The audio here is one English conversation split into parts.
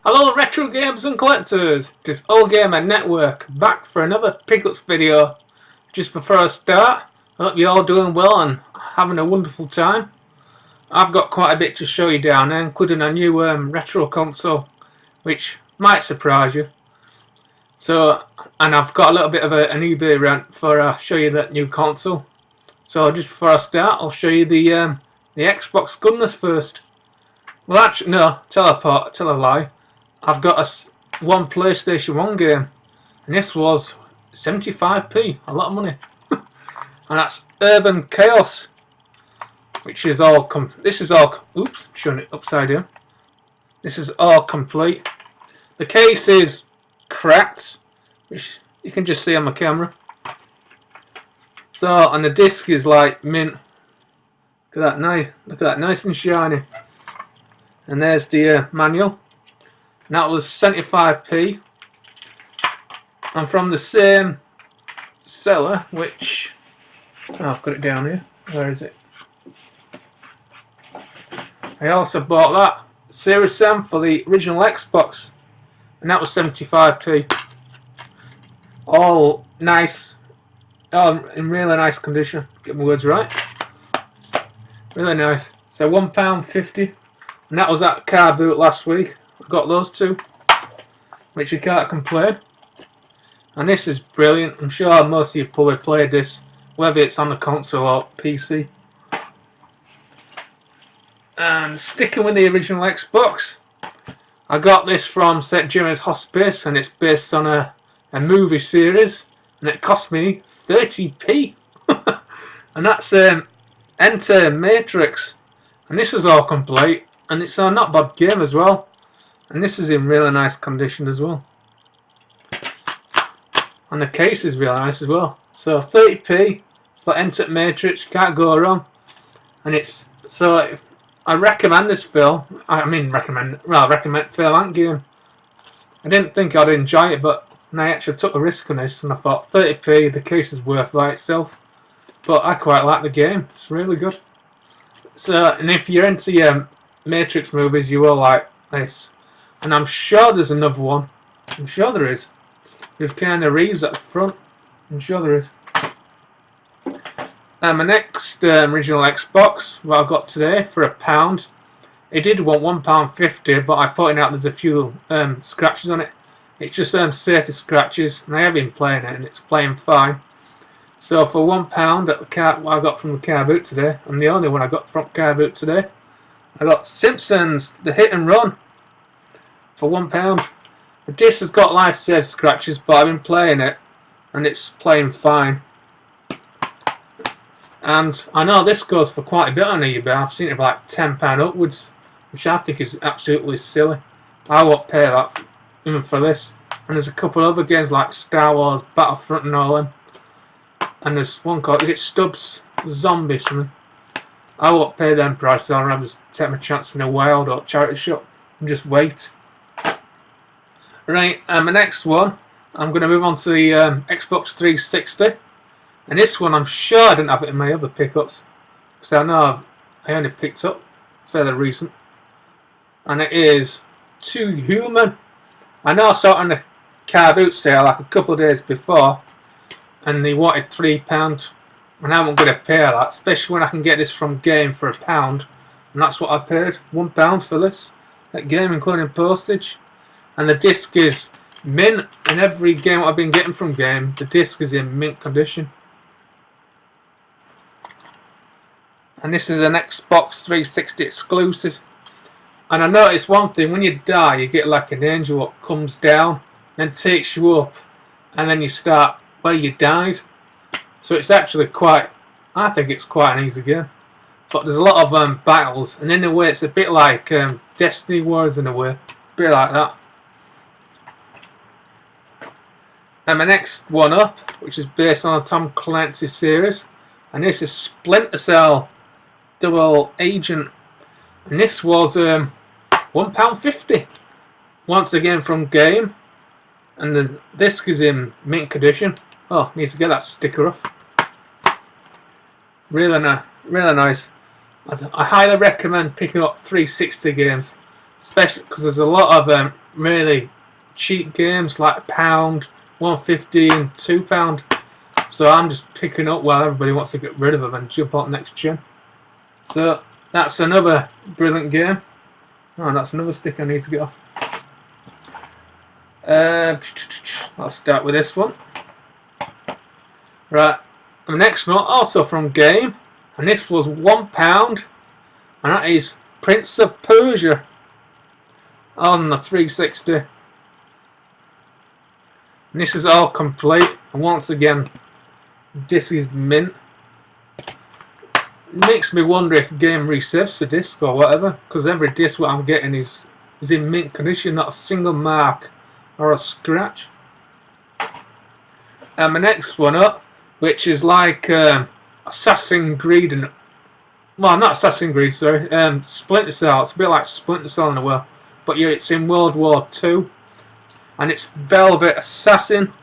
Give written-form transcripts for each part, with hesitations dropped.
Hello retro games and collectors, it is Old Gamer Network back for another pickups video. Just before I start, I hope you're all doing well and having a wonderful time. I've got quite a bit to show you down there, including a new retro console, which might surprise you. And I've got a little bit of an eBay rant before I show you that new console. So just before I start, I'll show you the Xbox goodness first. Well, actually, no, tell a lie. I've got one PlayStation 1 game, and this was 75p, a lot of money. And that's Urban Chaos, which is all oops, showing it upside down. This is all complete. The case is cracked, which you can just see on my camera. So, and the disc is like mint. Look at that, nice and shiny. And there's the manual. And that was 75p. And from the same seller, which I've got it down here. Where is it? I also bought that Series 7 for the original Xbox, and that was 75p. All nice, in really nice condition. Get my words right. Really nice. So £1.50. And that was at Car Boot last week. I got those two, which you can't complain. And this is brilliant. I'm sure most of you probably played this, whether it's on the console or PC. And sticking with the original Xbox, I got this from St. Jimmy's Hospice, and it's based on a movie series, and it cost me 30p. And that's Enter Matrix. And this is all complete. And it's a not bad game as well. And this is in really nice condition as well. And the case is really nice as well. So 30p for Enter Matrix, can't go wrong. And it's so I recommend this film. Recommend film and game. I didn't think I'd enjoy it, but I actually took a risk on this, and I thought 30p, the case is worth by itself. But I quite like the game. It's really good. So, and if you're into Matrix movies, you will like this. And I'm sure there's another one. I'm sure there is. With Keanu Reeves at the front. I'm sure there is. My next original Xbox, what I got today for £1. It did want £1.50, but I pointed out there's a few scratches on it. It's just surface scratches, and I have been playing it, and it's playing fine. So for £1 at the what I got from the Car Boot today, and the only one I got from Car Boot today, I got Simpsons, the Hit and Run, for £1. The disc has got life-saved scratches, but I've been playing it, and it's playing fine. And I know this goes for quite a bit on eBay. I've seen it for like £10 upwards, which I think is absolutely silly. I won't pay that even for this. And there's a couple other games like Star Wars, Battlefront and all them. And there's one called, is it Stubbs Zombie something? I won't pay them prices. I'd rather just take my chance in a wild or charity shop and just wait. Right, my next one, I'm going to move on to the Xbox 360. And this one, I'm sure I didn't have it in my other pickups, because I know I only picked up fairly recent. And it is Too Human. I know I saw it on the Car Boot sale like a couple of days before, and they wanted £3, and I'm not going to pay that, especially when I can get this from Game for £1, and that's what I paid, £1 for this at Game, including postage. And the disc is mint, and every game I've been getting from Game, the disc is in mint condition. And this is an Xbox 360 exclusive. And I noticed one thing, when you die, you get like an angel that comes down, then takes you up, and then you start where you died. So it's actually I think it's quite an easy game. But there's a lot of battles, and in a way it's a bit like Destiny Wars in a way. A bit like that. And my next one up, which is based on a Tom Clancy series, and this is Splinter Cell Double Agent, and this was £1.50, once again from Game, and the disc is in mint condition. Oh, need to get that sticker off. Really nice. I highly recommend picking up 360 games. especially because there's a lot of really cheap games like £1, £1.50 and £2. So I'm just picking up while everybody wants to get rid of them and jump on next gen. So that's another brilliant game. Oh, and that's another stick I need to get off. I'll start with this one. Right, the next one also from Game, and this was £1, and that is Prince of Persia on the 360. And this is all complete, and once again, this is mint. It makes me wonder if Game resets the disc or whatever, because every disc what I'm getting is in mint condition, not a single mark or a scratch. And my next one up, which is like Assassin's Creed, and well, not Assassin's Creed, sorry, Splinter Cell. It's a bit like Splinter Cell in a way, but yeah, it's in World War II, and it's Velvet Assassin.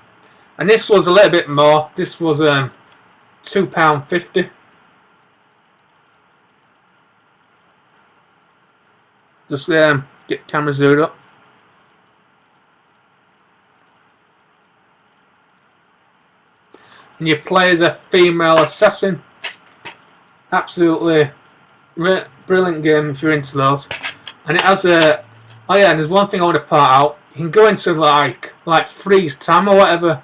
And this was a little bit more. This was £2.50. Just get camera zoomed up. And you play as a female assassin. Absolutely brilliant game if you're into those. And it has a... Oh yeah, and there's one thing I want to point out. You can go into like freeze time or whatever,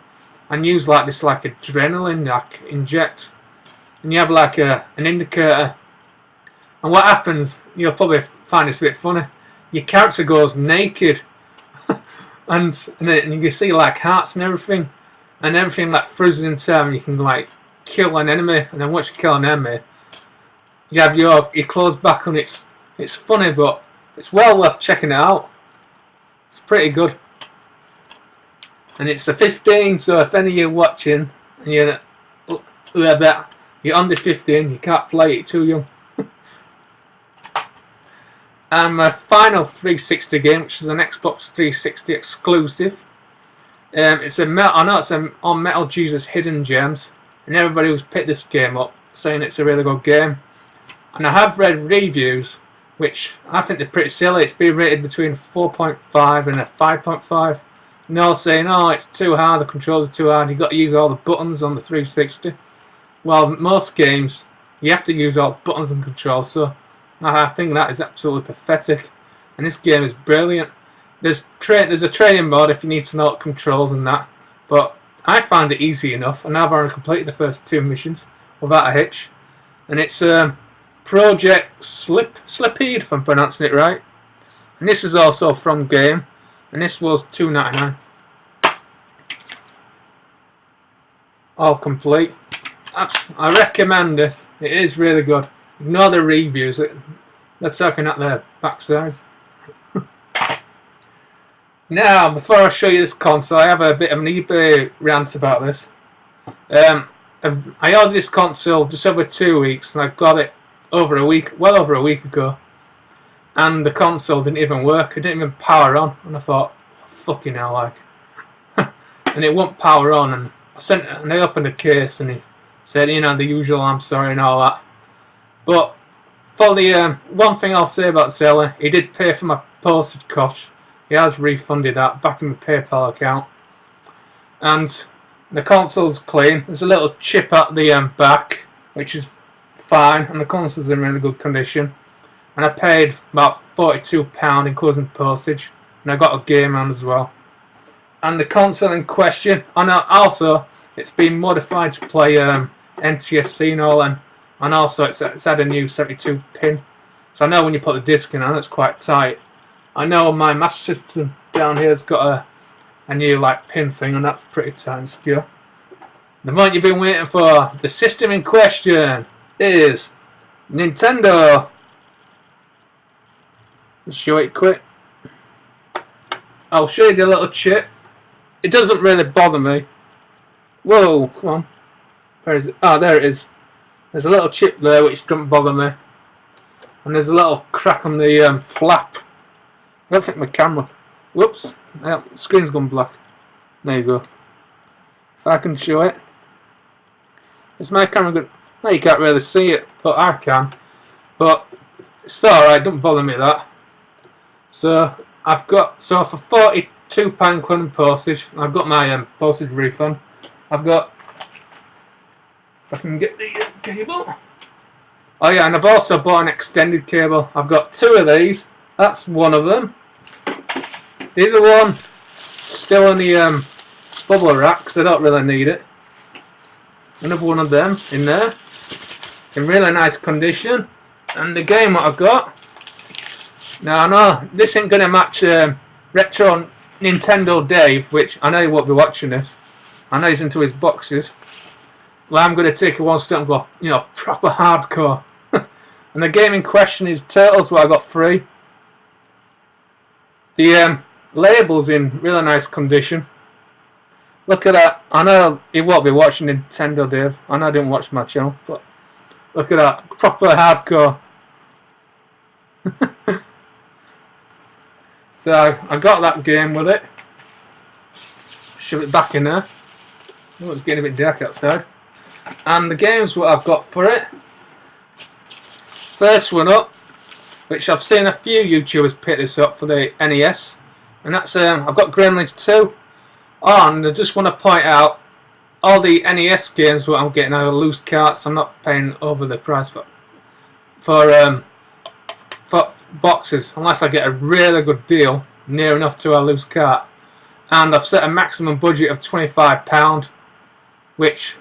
and use like this like adrenaline like inject, and you have like an indicator. And what happens? You'll probably find this a bit funny. Your character goes naked, and you can see like hearts and everything like freezes in time. You can like kill an enemy, and then once you kill an enemy, you have your clothes back on. It's funny, but it's well worth checking it out. It's pretty good, and it's a 15. So if any of you watching and you're under 15, you can't play it, too young. And my final 360 game, which is an Xbox 360 exclusive. It's on Metal Jesus Hidden Gems, and everybody who's picked this game up saying it's a really good game. And I have read reviews, which I think they're pretty silly. It's been rated between 4.5 and a 5.5. And they're all saying, oh, it's too hard, the controls are too hard, you've got to use all the buttons on the 360. Well, most games, you have to use all the buttons and controls, so I think that is absolutely pathetic. And this game is brilliant. There's a training mode if you need to know the controls and that, but I found it easy enough, and I've already completed the first 2 missions without a hitch. And it's Project Slippeed, if I'm pronouncing it right. And this is also from Game, and this was $2.99. All complete. I recommend it. It is really good. Ignore the reviews. Let's look at their backsides. Now, before I show you this console, I have a bit of an eBay rant about this. I ordered this console just over 2 weeks, and I got it well over a week ago. And the console didn't even work. It didn't even power on. And I thought, oh, fucking hell, like. And it won't power on. And I opened the case, and he said, you know, the usual, I'm sorry and all that. But for the one thing I'll say about the seller, he did pay for my postage cost. He has refunded that back in my PayPal account. And the console's clean. There's a little chip at the back, which is fine, and the console's in really good condition. And I paid about £42 including postage, and I got a game on as well. And the console in question, and also it's been modified to play NTSC and all them. And also it's had a new 72 pin. So I know when you put the disc in on, it's quite tight. I know my Master System down here has got a new like pin thing, and that's pretty tight and secure. The moment you've been waiting for, the system in question is Nintendo. Let's show it quick. I'll show you the little chip. It doesn't really bother me. Whoa, come on. Where is it? Ah, there it is. There's a little chip there which doesn't bother me. And there's a little crack on the flap. I don't think my camera... Whoops. Yeah, screen's gone black. There you go. If I can show it. Is my camera good? No, you can't really see it, but I can. But it's alright, don't bother me that. So I've got, so for £42 including postage, I've got my postage refund. I've got, if I can get the cable. Oh yeah, and I've also bought an extended cable. I've got 2 of these. That's one of them. The other one, still in the bubble wrap because I don't really need it. Another one of them in there, in really nice condition. And the game what I've got. Now I know this ain't gonna match Retro Nintendo Dave, which I know he won't be watching this. I know he's into his boxes. Well, I'm gonna take it one step and go, you know, proper hardcore. And the game in question is Turtles, what I got free. The label's in really nice condition. Look at that. I know he won't be watching Nintendo Dave. I know I didn't watch my channel, but look at that. Proper hardcore. So I got that game with it. Shove it back in there. Oh, it's getting a bit dark outside. And the games what I've got for it. First one up, which I've seen a few YouTubers pick this up for the NES, and that's I've got Gremlins 2. Oh, and I just want to point out all the NES games what I'm getting out of loose carts. I'm not paying over the price for boxes unless I get a really good deal near enough to a loose cart. And I've set a maximum budget of £25, which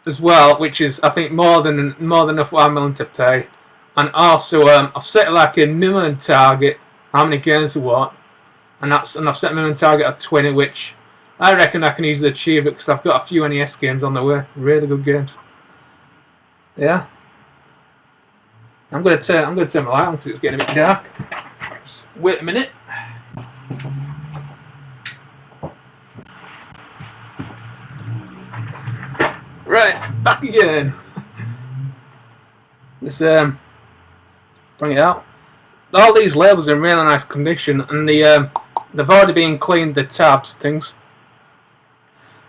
is I think more than enough what I'm willing to pay. And also I've set like a minimum target how many games I want, and I've set a minimum target of 20, which I reckon I can easily achieve it because I've got a few NES games on the way, really good games. Yeah. I'm gonna turn my light on because it's getting a bit dark. Just wait a minute. Right, back again. Let's bring it out. All these labels are in really nice condition, and they've already been cleaned, the tabs things.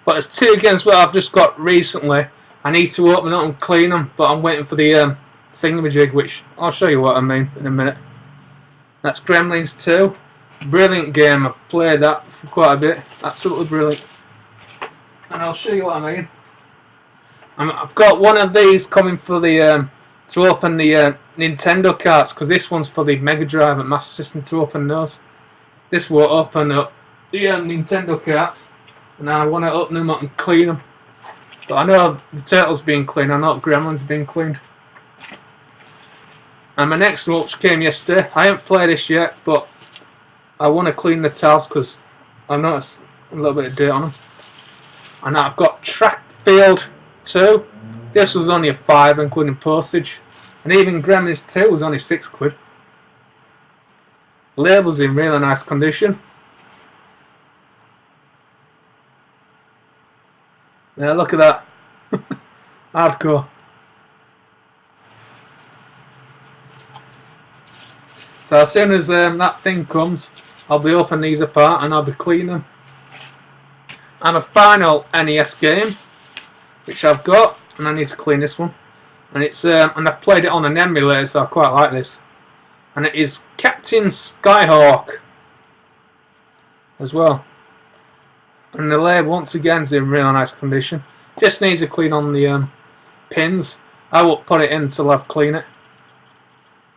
But there's 2 games what I've just got recently. I need to open up and clean them, but I'm waiting for the thingamajig, which I'll show you what I mean in a minute. That's Gremlins 2. Brilliant game. I've played that for quite a bit. Absolutely brilliant. And I'll show you what I mean. I've got one of these coming for the to open the Nintendo carts, because this one's for the Mega Drive and Master System to open those. This will open up the Nintendo carts, and I want to open them up and clean them. But I know the Turtles being cleaned. I know Gremlins being cleaned. And my next one, which came yesterday, I haven't played this yet, but I want to clean the tabs because I noticed a little bit of dirt on them. And I've got Track Field 2. This was only a £5 including postage, and even Gremlins 2 was only £6. Labels in really nice condition. Yeah, look at that. Hardcore. So as soon as that thing comes, I'll be opening these apart and I'll be cleaning them. And a final NES game, which I've got, and I need to clean this one. And it's and I've played it on an emulator, so I quite like this. And it is Captain Skyhawk as well. And the label once again is in really nice condition. Just needs to clean on the pins. I won't put it in until I've cleaned it.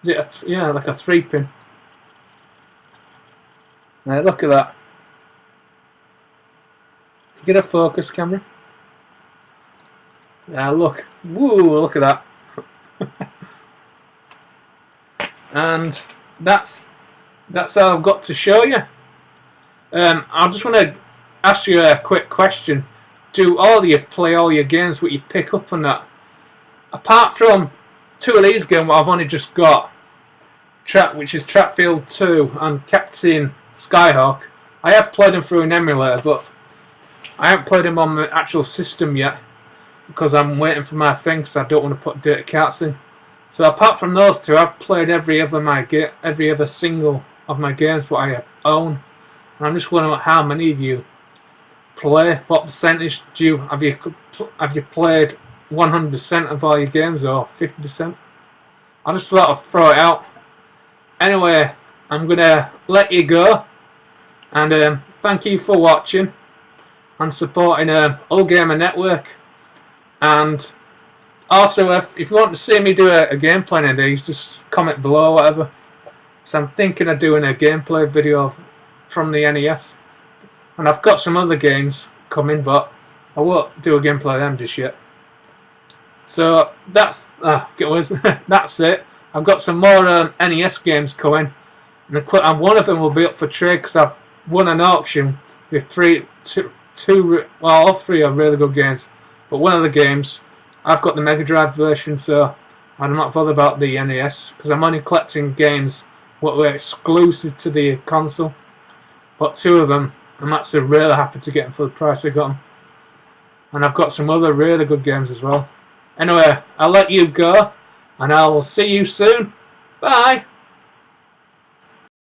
Is it yeah, like a 3-pin. Now look at that. Get a focus camera. Yeah, look. Woo, look at that. And that's all I've got to show you. I just want to ask you a quick question. Do all of you play all your games what you pick up on that? Apart from 2 of these games I've only just got, which is Track Field 2 and Captain Skyhawk, I have played them through an emulator, but I haven't played them on the actual system yet because I'm waiting for my thing, because I don't want to put dirty carts in. So apart from those 2, I've played every other single of my games what I own. And I'm just wondering how many of you play. What percentage have you played 100% of all your games, or 50%? I just thought I'd throw it out. Anyway, I'm going to let you go. And thank you for watching and supporting All Gamer Network. And also, if you want to see me do a gameplay of these, just comment below or whatever. So I'm thinking of doing a gameplay video from the NES. And I've got some other games coming, but I won't do a gameplay of them just yet. So that's that's it. I've got some more NES games coming, and one of them will be up for trade because I've won an auction with all three are really good games. But one of the games, I've got the Mega Drive version, so I'm not bothered about the NES because I'm only collecting games what were exclusive to the console. But two of them, I'm actually really happy to get them for the price I got them. And I've got some other really good games as well. Anyway, I'll let you go, and I will see you soon. Bye!